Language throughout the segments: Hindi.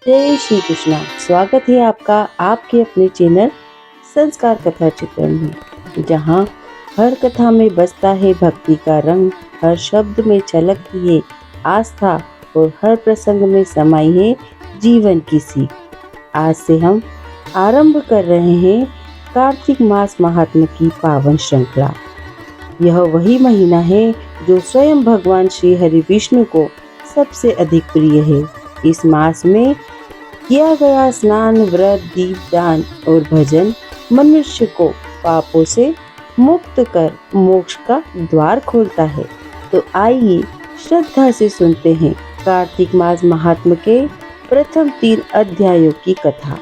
जय श्री कृष्णा। स्वागत है आपका आपके अपने चैनल संस्कार कथा चित्रण में, जहाँ हर कथा में बसता है भक्ति का रंग, हर शब्द में छलकती है आस्था और हर प्रसंग में समाई है जीवन की सीख। आज से हम आरंभ कर रहे हैं कार्तिक मास महात्म्य की पावन श्रृंखला। यह वही महीना है जो स्वयं भगवान श्री हरि विष्णु को सबसे अधिक प्रिय है। इस मास में किया गया स्नान, व्रत, दीपदान और भजन मनुष्य को पापों से मुक्त कर मोक्ष का द्वार खोलता है। तो आइए श्रद्धा से सुनते हैं कार्तिक मास महात्म्य के प्रथम 3 अध्यायों की कथा।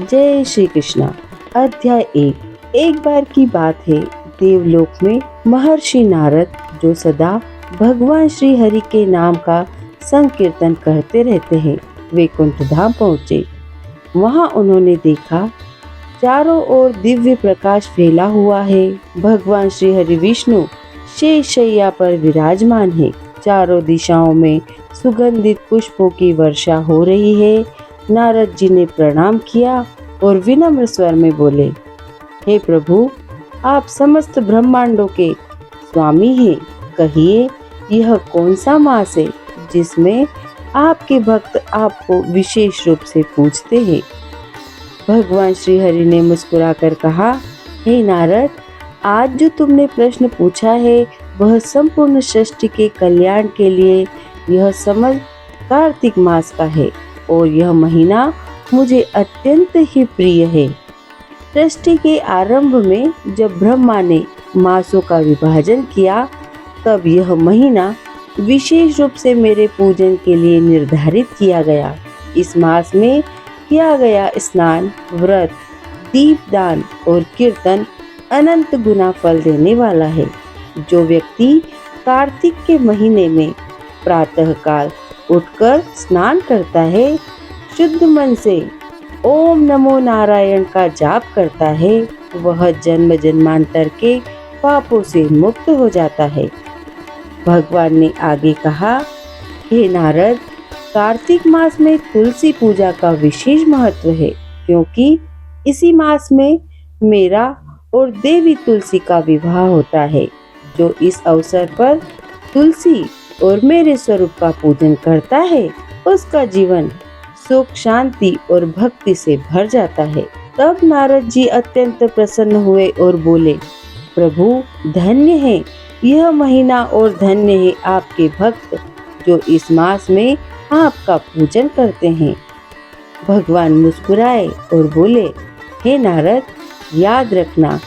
जय श्री कृष्णा। अध्याय 1। एक बार की बात है, देवलोक में महर्षि नारद, जो सदा भगवान श्री हरि के नाम का संकीर्तन करते रहते हैं, वैकुंठ धाम पहुँचे। वहाँ उन्होंने देखा चारों ओर दिव्य प्रकाश फैला हुआ है। भगवान श्री हरि विष्णु शेष शैया पर विराजमान है। चारों दिशाओं में सुगंधित पुष्पों की वर्षा हो रही है। नारद जी ने प्रणाम किया और विनम्र स्वर में बोले, हे प्रभु, आप समस्त ब्रह्मांडों के स्वामी हैं। कहिए, यह कौन सा मास है जिसमें आपके भक्त आपको विशेष रूप से पूजते हैं? भगवान श्री हरि ने मुस्कुराकर कहा, हे नारद, आज जो तुमने प्रश्न पूछा है वह संपूर्ण सृष्टि के कल्याण के लिए यह समझ कार्तिक मास का है और यह महीना मुझे अत्यंत ही प्रिय है। सृष्टि के आरंभ में जब ब्रह्मा ने मासों का विभाजन किया, तब यह महीना विशेष रूप से मेरे पूजन के लिए निर्धारित किया गया। इस मास में किया गया स्नान, व्रत, दीपदान और कीर्तन अनंत गुना फल देने वाला है। जो व्यक्ति कार्तिक के महीने में प्रातःकाल उठकर स्नान करता है, शुद्ध मन से ओम नमो नारायण का जाप करता है, वह जन्म जन्मांतर के पापों से मुक्त हो जाता है। भगवान ने आगे कहा, हे नारद, कार्तिक मास में तुलसी पूजा का विशेष महत्व है, क्योंकि इसी मास में मेरा और देवी तुलसी का विवाह होता है। जो इस अवसर पर तुलसी और मेरे स्वरूप का पूजन करता है, उसका जीवन सुख, शांति और भक्ति से भर जाता है। तब नारद जी अत्यंत प्रसन्न हुए और बोले, प्रभु, धन्य है यह महीना और धन्य है आपके भक्त जो इस मास में आपका पूजन करते हैं। भगवान मुस्कुराए और बोले, हे नारद, याद रखना,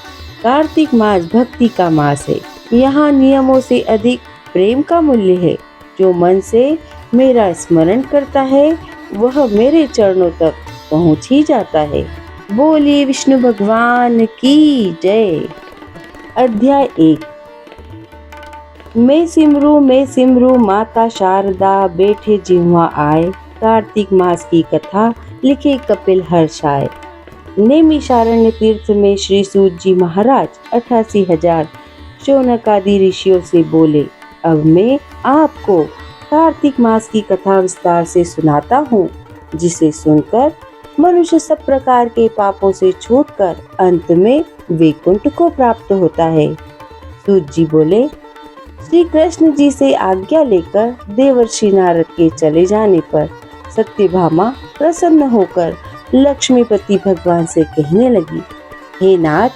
कार्तिक मास भक्ति का मास है। यहाँ नियमों से अधिक प्रेम का मूल्य है। जो मन से मेरा स्मरण करता है वह मेरे चरणों तक पहुँच ही जाता है। बोलिए विष्णु भगवान की जय। अध्याय 1। मैं सिमरू माता शारदा, बैठे जिह्वा आए। कार्तिक मास की कथा लिखे कपिल हर्षाय। नैमिषारण्य तीर्थ में श्री सूत जी महाराज 88,000 शौनक आदि ऋषियों से बोले, अब मैं आपको कार्तिक मास की कथा विस्तार से सुनाता हूँ, जिसे सुनकर मनुष्य सब प्रकार के पापों से छूटकर अंत में वैकुंठ को प्राप्त होता है। सूत जी बोले, श्री कृष्ण जी से आज्ञा लेकर देवर्षि नारद के चले जाने पर सत्यभामा प्रसन्न होकर लक्ष्मीपति भगवान से कहने लगी, हे नाथ,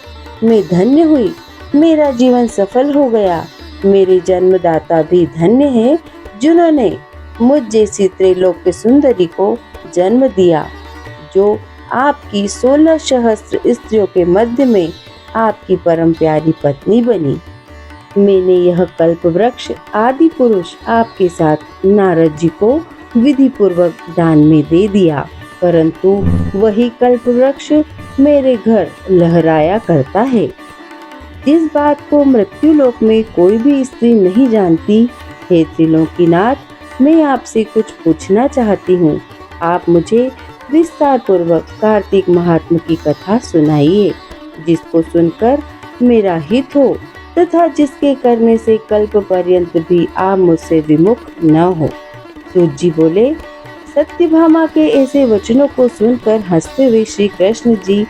मैं धन्य हुई, मेरा जीवन सफल हो गया। मेरे जन्मदाता भी धन्य है, जिन्होंने मुझ जैसी त्रैलोक्य सुंदरी को जन्म दिया, जो आपकी 16 सहस्त्र स्त्रियों के मध्य में आपकी परम प्यारी पत्नी बनी। मैंने यह कल्प वृक्ष आदि पुरुष आपके साथ नारद जी को विधि पूर्वक दान में दे दिया, परंतु वही कल्प वृक्ष मेरे घर लहराया करता है। जिस बात को मृत्युलोक में कोई भी स्त्री नहीं जानती, हे त्रिलोकीनाथ, मैं आपसे कुछ पूछना चाहती हूँ। आप मुझे विस्तार पूर्वक कार्तिक महात्म्य की कथा सुनाइए, जिसको सुनकर मेरा हित हो तथा जिसके करने से कल्प पर्यंत भी आप मुझसे विमुख न हो। सूत जी बोले, सत्यभामा के ऐसे वचनों को सुनकर हंसते हुए श्री कृष्ण जी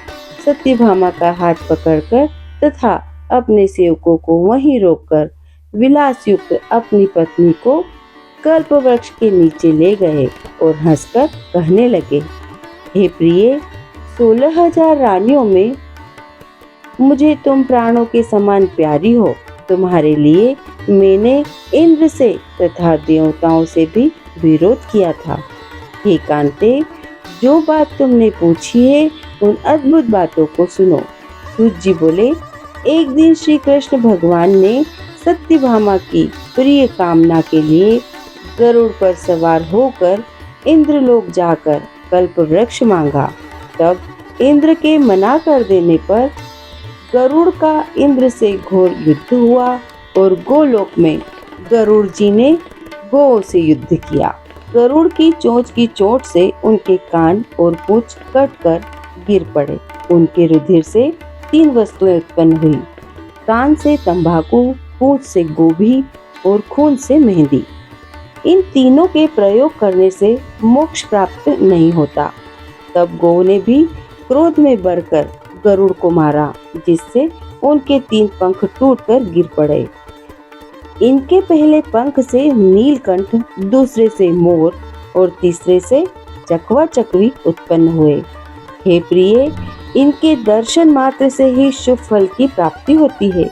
सत्यभामा का हाथ पकड़कर तथा अपने सेवकों को वहीं रोककर विलास युक्त अपनी पत्नी को कल्प वृक्ष के नीचे ले गए और हंसकर कहने लगे, हे प्रिय, 16,000 रानियों में मुझे तुम प्राणों के समान प्यारी हो। तुम्हारे लिए मैंने इंद्र से तथा देवताओं से भी विरोध किया था। हे कांते, जो बात तुमने पूछी है उन अद्भुत बातों को सुनो। सूत जी बोले, एक दिन श्री कृष्ण भगवान ने सत्यभामा की प्रिय कामना के लिए गरुड़ पर सवार होकर इंद्रलोक जाकर कल्प वृक्ष मांगा। तब इंद्र के मना कर देने पर गरुड़ का इंद्र से घोर युद्ध हुआ और गोलोक में गरुड़ जी ने गौ से युद्ध किया। गरुड़ की चोंच से उनके कान और पूंछ कटकर गिर पड़े। उनके रुधिर से 3 वस्तुएं उत्पन्न हुई, कान से तंबाकू, पूंछ से गोभी और खून से मेहंदी। इन तीनों के प्रयोग करने से मोक्ष प्राप्त नहीं होता। तब गौ ने भी क्रोध में बढ़कर गरुड़ को मारा, जिससे उनके 3 पंख टूटकर गिर पड़े। इनके पहले पंख से नीलकंठ, दूसरे से मोर और तीसरे से चकवा चकवी उत्पन्न हुए। हे प्रिय, इनके दर्शन मात्र से ही शुभ फल की प्राप्ति होती है।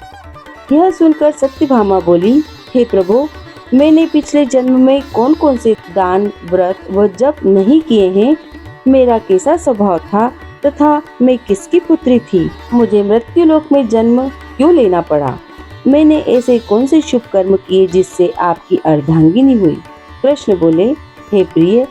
यह सुनकर सत्यभामा बोली, हे प्रभु, मैंने पिछले जन्म में कौन कौन से दान, व्रत व जप नहीं किए हैं? मेरा कैसा स्वभाव था तथा मैं किसकी पुत्री थी? मुझे मृत्युलोक में जन्म क्यों लेना पड़ा? मैंने ऐसे कौन से शुभ कर्म किए जिससे आपकी अर्धांगिनी हुई? कृष्ण बोले, हे प्रिय,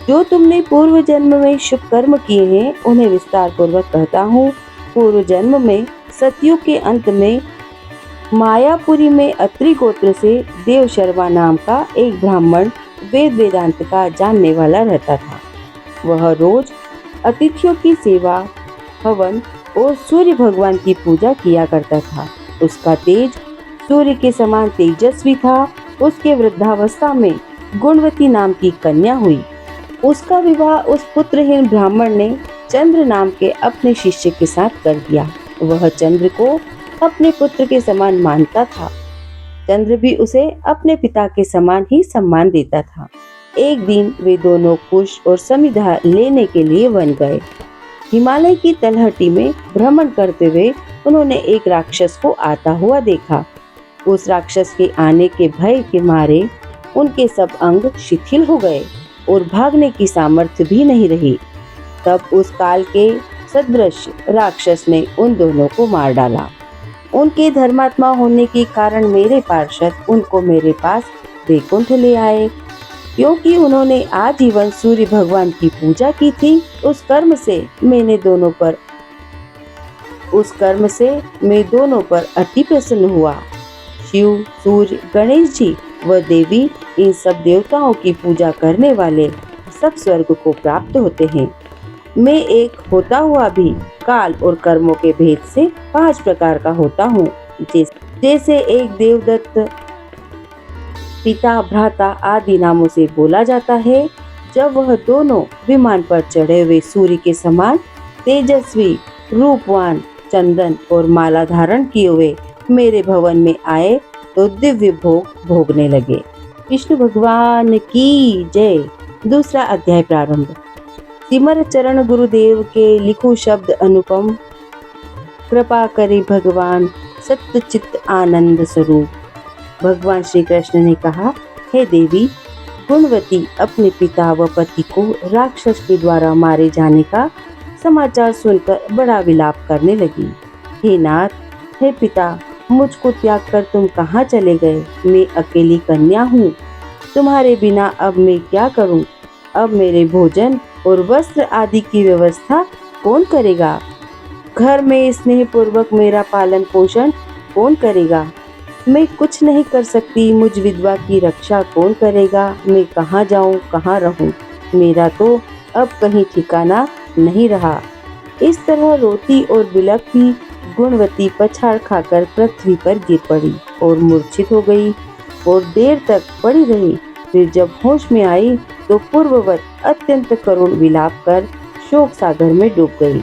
जो तुमने पूर्व जन्म में शुभ कर्म किए हैं उन्हें विस्तार पूर्वक कहता हूँ। पूर्व जन्म में सतयुग के अंत में मायापुरी में अत्रि गोत्र से देव शर्मा नाम का एक ब्राह्मण वेद वेदांत का जानने वाला रहता था। वह रोज अतिथियों की सेवा, हवन और सूर्य भगवान की पूजा किया करता था। उसका तेज सूर्य के समान तेजस्वी था। उसके वृद्धावस्था में गुणवती नाम की कन्या हुई। उसका विवाह उस पुत्रहीन ब्राह्मण ने चंद्र नाम के अपने शिष्य के साथ कर दिया। वह चंद्र को अपने पुत्र के समान मानता था। चंद्र भी उसे अपने पिता के समान ही सम्मान देता था। एक दिन वे दोनों कुश और समिधा लेने के लिए वन गए। हिमालय की तलहटी में भ्रमण करते हुए उन्होंने एक राक्षस को आता हुआ देखा। उस राक्षस के आने के भय के मारे उनके सब अंग शिथिल हो गए और भागने की सामर्थ्य भी नहीं रही। तब उस काल के सदृश राक्षस ने उन दोनों को मार डाला। उनके धर्मात्मा होने के कारण मेरे पार्षद उनको मेरे पास वैकुंठ ले आए, क्योंकि उन्होंने आजीवन सूर्य भगवान की पूजा की थी। उस कर्म से मैं दोनों पर अति प्रसन्न हुआ। शिव, सूर्य, गणेश जी व देवी, इन सब देवताओं की पूजा करने वाले सब स्वर्ग को प्राप्त होते हैं। मैं एक होता हुआ भी काल और कर्मों के भेद से 5 प्रकार का होता हूँ। जैसे एक देवदत्त, पिता, भ्राता आदि नामों से बोला जाता है। जब वह दोनों विमान पर चढ़े हुए सूर्य के समान तेजस्वी, रूपवान, चंदन और माला धारण किए हुए मेरे भवन में आए तो दिव्य भोग भोगने लगे। विष्णु भगवान की जय। दूसरा अध्याय प्रारंभ। सिमर चरण गुरुदेव के लिखो शब्द अनुपम, कृपा करे भगवान सत्य चित्त आनंद स्वरूप। भगवान श्री कृष्ण ने कहा, हे देवी, गुणवती अपने पिता व पति को राक्षस के द्वारा मारे जाने का समाचार सुनकर बड़ा विलाप करने लगी। हे नाथ, हे पिता, मुझको त्याग कर तुम कहाँ चले गए? मैं अकेली कन्या हूँ, तुम्हारे बिना अब मैं क्या करूँ? अब मेरे भोजन और वस्त्र आदि की व्यवस्था कौन करेगा? घर में स्नेह पूर्वक मेरा पालन पोषण कौन करेगा? मैं कुछ नहीं कर सकती, मुझ विधवा की रक्षा कौन करेगा? मैं कहाँ जाऊँ, कहाँ रहूँ? मेरा तो अब कहीं ठिकाना नहीं रहा। इस तरह रोती और बिलखती गुणवती पछाड़ खाकर पृथ्वी पर गिर पड़ी और मूर्छित हो गई और देर तक पड़ी रही। फिर जब होश में आई तो पूर्ववत अत्यंत करुण विलाप कर शोक सागर में डूब गई।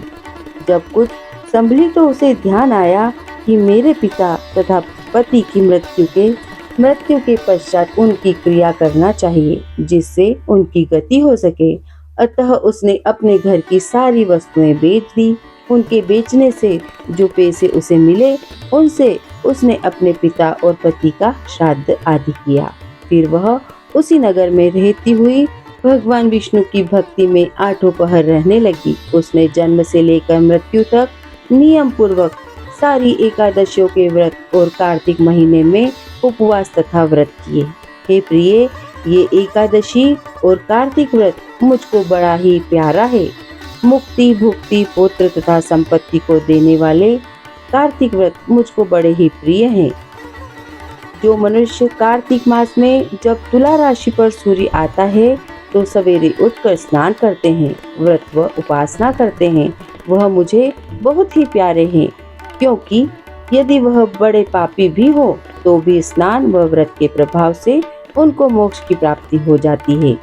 जब कुछ संभली तो उसे ध्यान आया कि मेरे पिता तथा पति की मृत्यु के पश्चात उनकी क्रिया करना चाहिए, जिससे उनकी गति हो सके। अतः उसने अपने घर की सारी वस्तुएं बेच दी। उनके बेचने से जो पैसे उसे मिले, उनसे उसने अपने पिता और पति का श्राद्ध आदि किया। फिर वह उसी नगर में रहती हुई भगवान विष्णु की भक्ति में आठों पहर रहने लगी। उसने जन्म से लेकर मृत्यु तक नियम पूर्वक सारी एकादशियों के व्रत और कार्तिक महीने में उपवास तथा व्रत किए। हे प्रिय, ये एकादशी और कार्तिक व्रत मुझको बड़ा ही प्यारा है। मुक्ति, भुक्ति, पुत्र तथा संपत्ति को देने वाले कार्तिक व्रत मुझको बड़े ही प्रिय हैं। जो मनुष्य कार्तिक मास में जब तुला राशि पर सूर्य आता है तो सवेरे उठकर स्नान करते हैं, व्रत व उपासना करते हैं, वह मुझे बहुत ही प्यारे हैं। क्योंकि यदि वह बड़े पापी भी हो तो भी स्नान व व्रत के प्रभाव से उनको मोक्ष की प्राप्ति हो जाती है।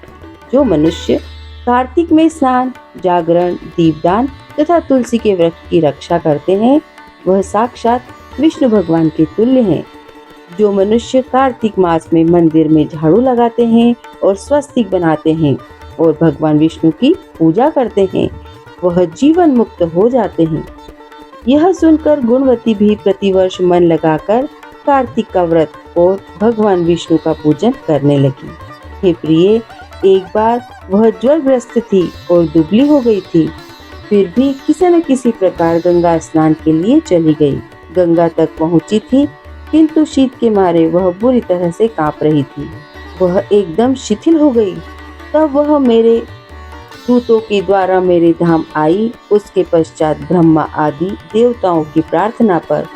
जो मनुष्य कार्तिक में स्नान, जागरण, दीपदान तथा तुलसी के वृक्ष की रक्षा करते हैं, वह साक्षात विष्णु भगवान के तुल्य हैं। जो मनुष्य कार्तिक मास में मंदिर में झाड़ू लगाते हैं और स्वस्तिक बनाते हैं और भगवान विष्णु की पूजा करते हैं, वह जीवन मुक्त हो जाते हैं। यह सुनकर गुणवती भी प्रतिवर्ष मन लगाकर कार्तिक का व्रत और भगवान विष्णु का पूजन करने लगी। हे प्रिय, एक बार वह ज्वरग्रस्त थी और दुबली हो गई थी, फिर भी किसी न किसी प्रकार गंगा स्नान के लिए चली गई। गंगा तक पहुंची थी, किंतु शीत के मारे वह बुरी तरह से कांप रही थी। वह एकदम शिथिल हो गई। तब वह मेरे दूतों के द्वारा मेरे धाम आई। उसके पश्चात ब्रह्मा आदि देवताओं की प्रार्थना पर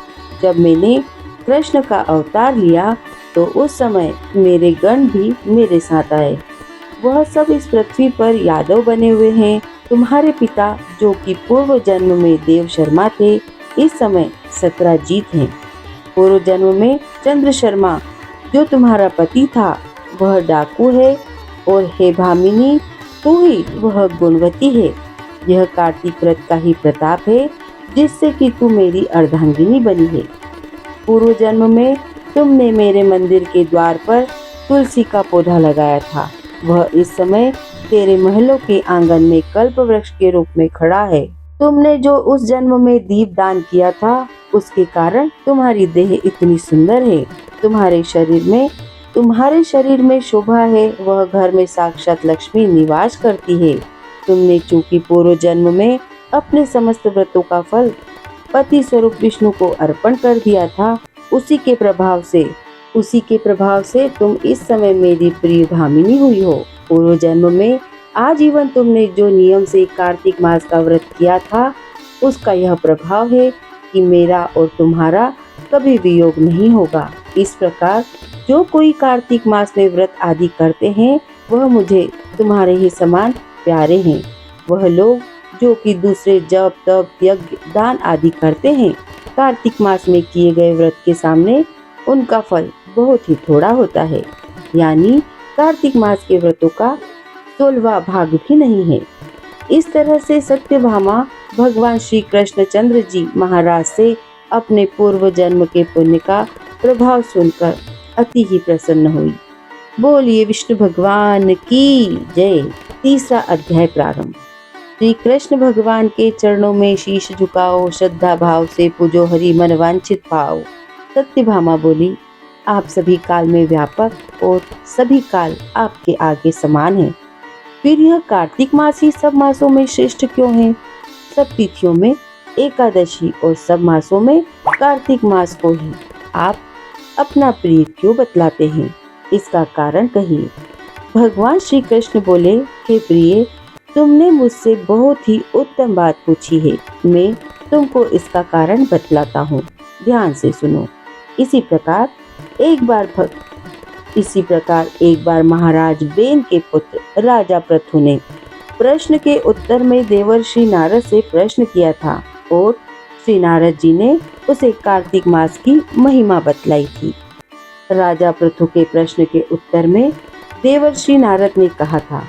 जब मैंने कृष्ण का अवतार लिया तो उस समय मेरे गण भी मेरे साथ आए। वह सब इस पृथ्वी पर यादव बने हुए हैं। तुम्हारे पिता, जो कि पूर्व जन्म में देव शर्मा थे, इस समय सत्राजीत हैं। पूर्व जन्म में चंद्र शर्मा, जो तुम्हारा पति था, वह डाकू है। और हे भामिनी, तू ही वह गुणवती है। यह कार्तिक व्रत का ही प्रताप है, जिससे कि तू मेरी अर्धांगिनी बनी है। पूर्व जन्म में तुमने मेरे मंदिर के द्वार पर तुलसी का पौधा लगाया था। वह इस समय तेरे महलों के आंगन में कल्प वृक्ष के रूप में खड़ा है। तुमने जो उस जन्म में दीप दान किया था, उसके कारण तुम्हारी देह इतनी सुंदर है। तुम्हारे शरीर में शोभा है। वह घर में साक्षात लक्ष्मी निवास करती है। तुमने चूंकि पूर्व जन्म में अपने समस्त व्रतों का फल पति स्वरूप विष्णु को अर्पण कर दिया था, उसी के प्रभाव से तुम इस समय मेरी प्रिय भामिनी हुई हो। पूर्व जन्म में आजीवन तुमने जो नियम से कार्तिक मास का व्रत किया था, उसका यह प्रभाव है कि मेरा और तुम्हारा कभी वियोग नहीं होगा। इस प्रकार जो कोई कार्तिक मास में व्रत आदि करते हैं, वह मुझे तुम्हारे ही समान प्यारे हैं। वह लोग जो कि दूसरे जप, तप, यज्ञ, दान आदि करते हैं, कार्तिक मास में किए गए व्रत के सामने उनका फल बहुत ही थोड़ा होता है। यानी कार्तिक मास के व्रतों का 16वां भाग भी नहीं है। इस तरह से सत्यभामा भगवान श्री कृष्णचंद्र जी महाराज से अपने पूर्व जन्म के पुण्य का प्रभाव सुनकर अति ही प्रसन्न हुई। बोलिए विष्णु भगवान की जय। तीसरा अध्याय प्रारंभ। श्री कृष्ण भगवान के चरणों में शीश झुकाओ, श्रद्धा भाव से पूजो हरि मन वांछित पाओ। सत्यभामा बोली, आप सभी काल में व्यापक और सभी काल आपके आगे समान हैं। फिर यह कार्तिक मास ही सब मासों में श्रेष्ठ क्यों है? सब तिथियों में एकादशी और सब मासों में कार्तिक मास को ही आप अपना प्रिय क्यों बतलाते हैं? इसका कारण कहिए। भगवान श्री कृष्ण बोले, हे प्रिय, तुमने मुझसे बहुत ही उत्तम बात पूछी है। मैं तुमको इसका कारण बतलाता हूँ, ध्यान से सुनो। इसी प्रकार एक बार महाराज बेन के पुत्र राजा पृथु ने प्रश्न के उत्तर में देवर्षि नारद से प्रश्न किया था और श्री नारद जी ने उसे कार्तिक मास की महिमा बतलाई थी। राजा पृथु के प्रश्न के उत्तर में देवर्षि नारद ने कहा था,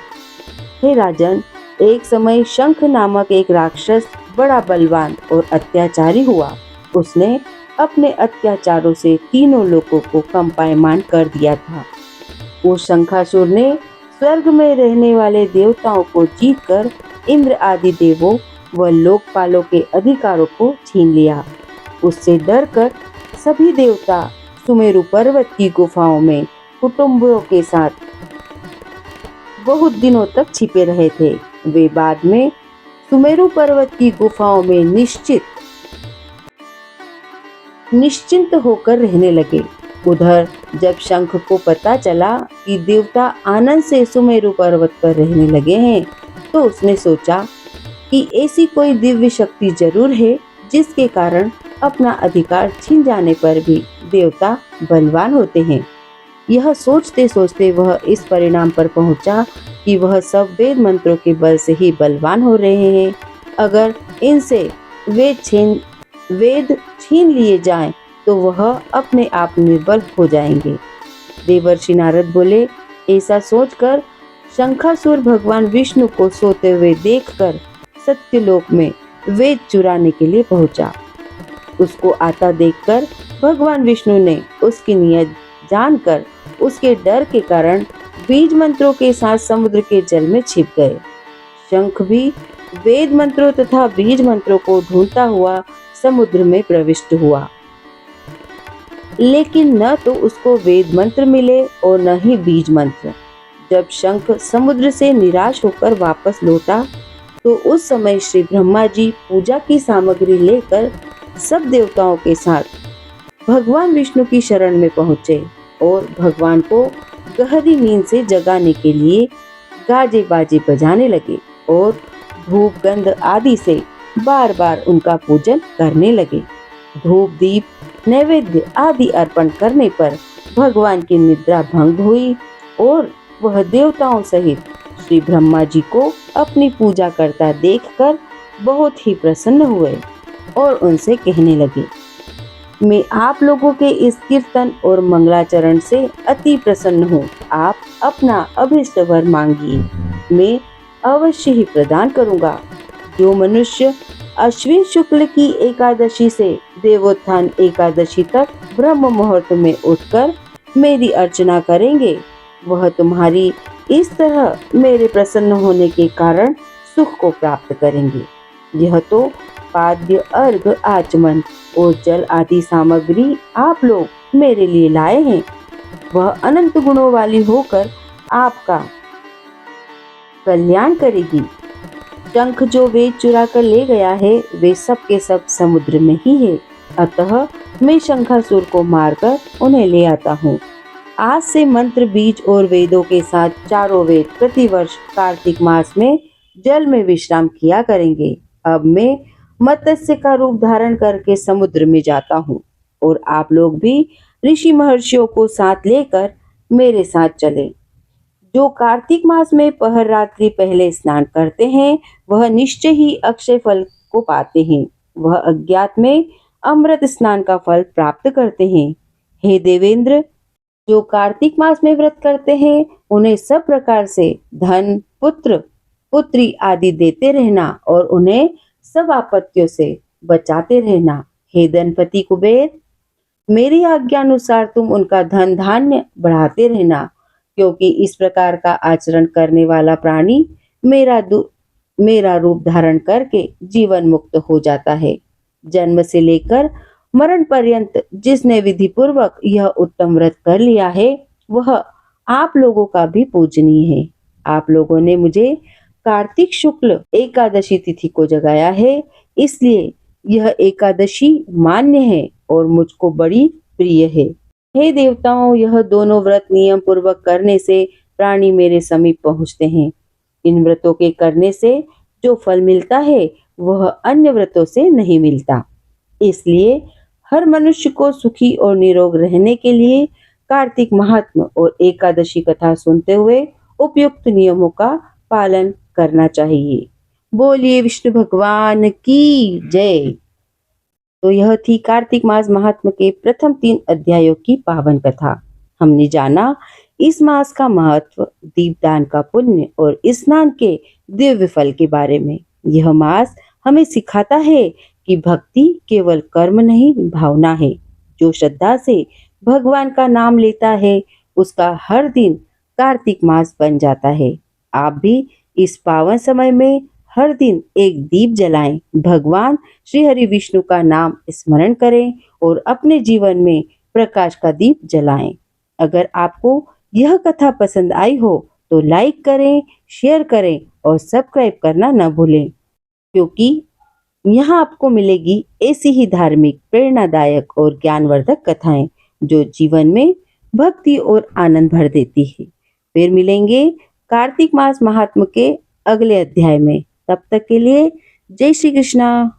हे राजन, एक समय शंख नामक एक राक्षस बड़ा बलवान और अत्याचारी हुआ। उसने अपने अत्याचारों से तीनों लोगों को कंपायमान कर दिया था। उस शंखासुर ने स्वर्ग में रहने वाले देवताओं को जीतकर इंद्र आदि देवों व लोकपालों के अधिकारों को छीन लिया। उससे डरकर सभी देवता सुमेरु पर्वत की गुफाओं में कुटुंबों के साथ बहुत दिनों तक छिपे रहे थे। वे बाद में सुमेरु पर्वत की गुफाओं में निश्चिंत होकर रहने लगे। उधर जब शंख को पता चला कि देवता आनंद से सुमेरु पर्वत पर रहने लगे हैं, तो उसने सोचा कि ऐसी कोई दिव्य शक्ति जरूर है जिसके कारण अपना अधिकार छीन जाने पर भी देवता बलवान होते हैं। यह सोचते सोचते वह इस परिणाम पर पहुंचा कि वह सब वेद मंत्रों के बल से ही बलवान हो रहे हैं। अगर इनसे वेद छीन लिए जाएं, तो वह अपने आप निर्बल हो जाएंगे। देवर्षि नारद बोले, ऐसा सोचकर शंखासुर भगवान विष्णु को सोते हुए देखकर सत्यलोक में वेद चुराने के लिए पहुंचा। उसको आता देखकर भगवान विष्णु ने उसकी नीयत जानकर उसके डर के कारण बीज मंत्रों के साथ समुद्र के जल में छिप गए। शंख भी वेद मंत्रों तथा बीज मंत्रों को ढूंढता हुआ समुद्र में प्रविष्ट हुआ, लेकिन न तो उसको वेद मंत्र मिले और न ही बीज मंत्र। जब शंख समुद्र से निराश होकर वापस लौटा, तो उस समय श्री ब्रह्मा जी पूजा की सामग्री लेकर सब देवताओं के साथ भगवान विष्णु की शरण में पहुंचे और भगवान को गहरी नींद से जगाने के लिए गाजे बाजे बजाने लगे और धूप गंध आदि से बार बार उनका पूजन करने लगे। धूप दीप नैवेद्य आदि अर्पण करने पर भगवान की निद्रा भंग हुई और वह देवताओं सहित श्री ब्रह्मा जी को अपनी पूजा करता देखकर बहुत ही प्रसन्न हुए और उनसे कहने लगे, मैं आप लोगों के इस कीर्तन और मंगलाचरण से अति प्रसन्न हूँ। आप अपना अभीष्ट वर मांगिए, मैं अवश्य ही प्रदान करूँगा। जो मनुष्य अश्विन शुक्ल की एकादशी से देवोत्थान एकादशी तक ब्रह्म मुहूर्त में उठकर मेरी अर्चना करेंगे, वह तुम्हारी इस तरह मेरे प्रसन्न होने के कारण सुख को प्राप्त करेंगे। यह तो पाद्य अर्घ आचमन और जल आदि सामग्री आप लोग मेरे लिए लाए हैं, वह अनंत गुणों वाली होकर आपका कल्याण करेगी। शंख जो वेद चुरा कर ले गया है, वे सब के सब समुद्र में ही है। अतः मैं शंखासुर को मारकर उन्हें ले आता हूँ। आज से मंत्र बीज और वेदों के साथ चारों वेद प्रतिवर्ष कार्तिक मास में जल में विश्राम किया करेंगे। अब मैं मत्स्य का रूप धारण करके समुद्र में जाता हूँ और आप लोग भी ऋषि महर्षियों को साथ लेकर मेरे साथ चले। जो कार्तिक मास में पहर रात्रि पहले स्नान करते हैं, वह निश्चय ही अक्षय फल को पाते हैं। वह अज्ञात में अमृत स्नान का फल प्राप्त करते हैं। हे देवेंद्र, जो कार्तिक मास में व्रत करते हैं, उन्हें सब प्रकार से धन, पुत्र, पुत्री आदि देते रहना और उन्हें सब आपत्तियों से बचाते रहना। हे धनपति कुबेर, मेरी आज्ञा अनुसार तुम उनका धन धान्य बढ़ाते रहना, क्योंकि इस प्रकार का आचरण करने वाला प्राणी मेरा रूप धारण करके जीवन मुक्त हो जाता है। जन्म से लेकर मरण पर्यंत जिसने विधि पूर्वक यह उत्तम व्रत कर लिया है, वह आप लोगों का भी पूजनीय है। आप लोगों ने मुझे कार्तिक शुक्ल एकादशी तिथि को जगाया है, इसलिए यह एकादशी मान्य है और मुझको बड़ी प्रिय है। हे देवताओं, यह दोनों व्रत नियम पूर्वक करने से प्राणी मेरे समीप पहुँचते हैं। इन व्रतों के करने से जो फल मिलता है, वह अन्य व्रतों से नहीं मिलता। इसलिए हर मनुष्य को सुखी और निरोग रहने के लिए कार्तिक महात्म और एकादशी कथा सुनते हुए उपयुक्त नियमों का पालन करना चाहिए। बोलिए विष्णु भगवान की जय। तो यह थी कार्तिक मास महात्म के प्रथम 3 अध्यायों की पावन कथा। हमने जाना इस मास का महत्व, दीपदान का पुण्य और स्नान के दिव्य फल के बारे में। यह मास हमें सिखाता है कि भक्ति केवल कर्म नहीं, भावना है। जो श्रद्धा से भगवान का नाम लेता है, उसका हर दिन कार्तिक मास बन जाता है। आप भी इस पावन समय में हर दिन एक दीप जलाएं, भगवान श्री हरि विष्णु का नाम स्मरण करें और अपने जीवन में प्रकाश का दीप जलाएं। अगर आपको यह कथा पसंद आई हो तो लाइक करें, शेयर करें और सब्सक्राइब करना न भूलें, क्योंकि यहाँ आपको मिलेगी ऐसी ही धार्मिक, प्रेरणादायक और ज्ञानवर्धक कथाएं जो जीवन में भक्ति और आनंद भर देती है। फिर मिलेंगे कार्तिक मास महात्म के अगले अध्याय में। तब तक के लिए जय श्री कृष्णा।